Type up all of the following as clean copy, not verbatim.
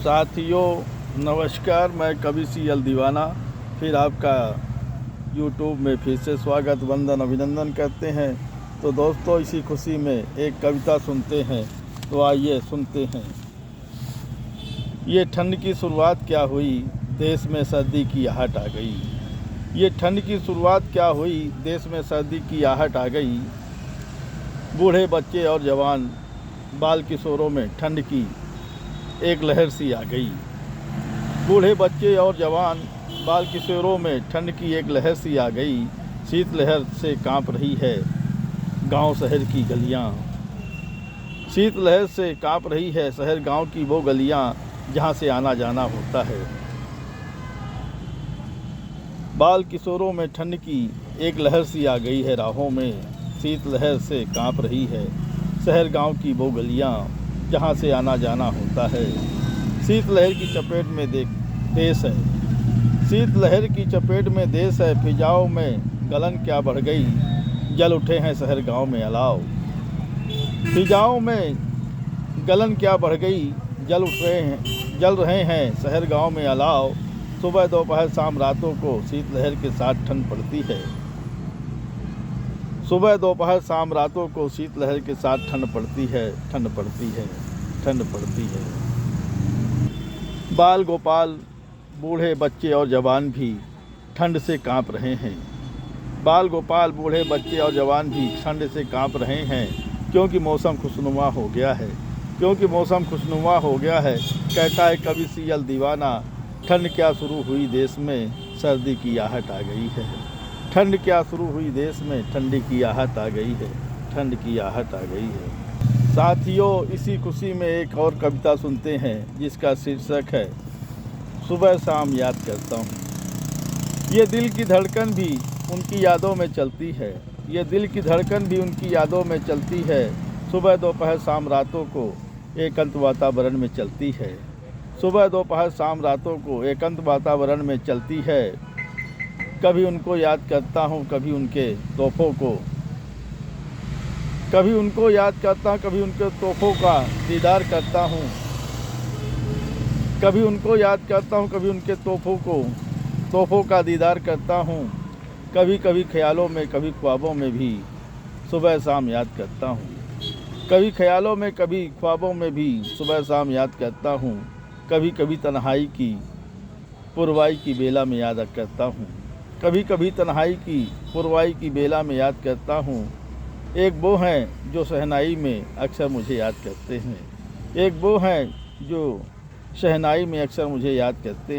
साथियों नमस्कार, मैं कवि CL दीवाना फिर आपका यूट्यूब में फिर से स्वागत वंदन अभिनंदन करते हैं। तो दोस्तों, इसी खुशी में एक कविता सुनते हैं। तो आइए सुनते हैं। ये ठंड की शुरुआत क्या हुई, देश में सर्दी की आहट आ गई। ये ठंड की शुरुआत क्या हुई, देश में सर्दी की आहट आ गई। बूढ़े बच्चे और जवान बाल किशोरों में ठंड की एक लहर सी आ गई। बूढ़े बच्चे और जवान बाल किशोरों में ठंड की एक लहर सी आ गई। शीत लहर से कांप रही है गांव शहर की गलियां। शीत लहर से कांप रही है शहर गांव की वो गलियां जहां से आना जाना होता है। बाल किशोरों में ठंड की एक लहर सी आ गई है राहों में। शीत लहर से कांप रही है शहर गांव की वो गलियां जहां से आना जाना होता है। शीत लहर की चपेट में देश है। शीत लहर की चपेट में देश है। फिजाओं में गलन क्या बढ़ गई, जल उठे हैं शहर गांव में अलाव। फिजाओं में गलन क्या बढ़ गई, जल रहे हैं शहर गांव में अलाव। सुबह दोपहर शाम रातों को शीत लहर के साथ ठंड पड़ती है। सुबह दोपहर शाम रातों को शीत लहर के साथ ठंड पड़ती है। बाल गोपाल बूढ़े बच्चे और जवान भी ठंड से कांप रहे हैं। बाल गोपाल बूढ़े बच्चे और जवान भी ठंड से कांप रहे हैं, क्योंकि मौसम खुशनुमा हो गया है। कहता है कवि CL दीवाना, ठंड क्या शुरू हुई देश में, सर्दी की आहट आ गई है। ठंड क्या शुरू हुई देश में, ठंडी की आहट आ गई है। साथियों, इसी खुशी में एक और कविता सुनते हैं जिसका शीर्षक है सुबह शाम याद करता हूँ। ये दिल की धड़कन भी उनकी यादों में चलती है। सुबह दोपहर शाम रातों को एकांत वातावरण में चलती है। कभी उनको याद करता हूँ, कभी उनके तोहफ़ों का दीदार करता हूँ। कभी कभी ख्यालों में, कभी ख्वाबों में भी सुबह शाम याद करता हूँ। कभी कभी तन्हाई की पुरवाई की बेला में याद करता हूँ। एक वो हैं जो शहनाई में अक्सर मुझे याद करते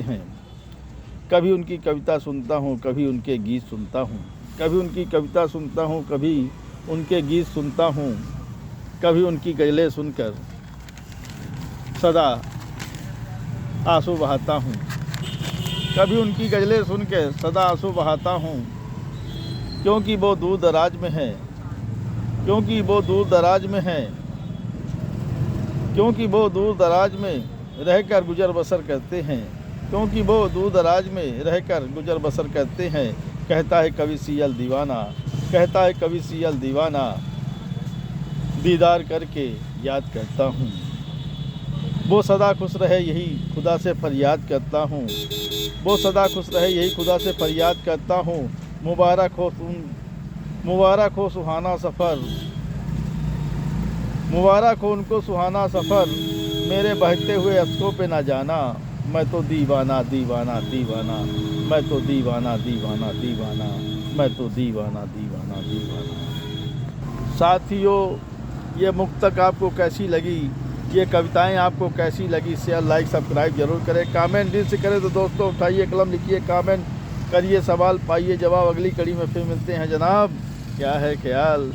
हैं। कभी उनकी कविता सुनता हूँ, कभी उनके गीत सुनता हूँ। कभी उनकी गज़लें सुनकर सदा आंसू बहाता हूँ। क्योंकि वो दूर दराज में रहकर गुजर बसर करते हैं। कहता है कवि CL दीवाना, दीदार करके याद करता हूँ। वो सदा खुश रहे यही खुदा से फरियाद करता हूँ। मुबारक हो उनको सुहाना सफ़र। मेरे बहते हुए अश्कों पे ना जाना, मैं तो दीवाना। साथियों, ये मुक्तक आपको कैसी लगी, ये कविताएं आपको कैसी लगी, शेयर लाइक सब्सक्राइब जरूर करें। कमेंट दिल से करें तो दोस्तों उठाइए कलम, लिखिए कमेंट, करिए सवाल, पाइए जवाब। अगली कड़ी में फिर मिलते हैं जनाब। क्या है ख्याल।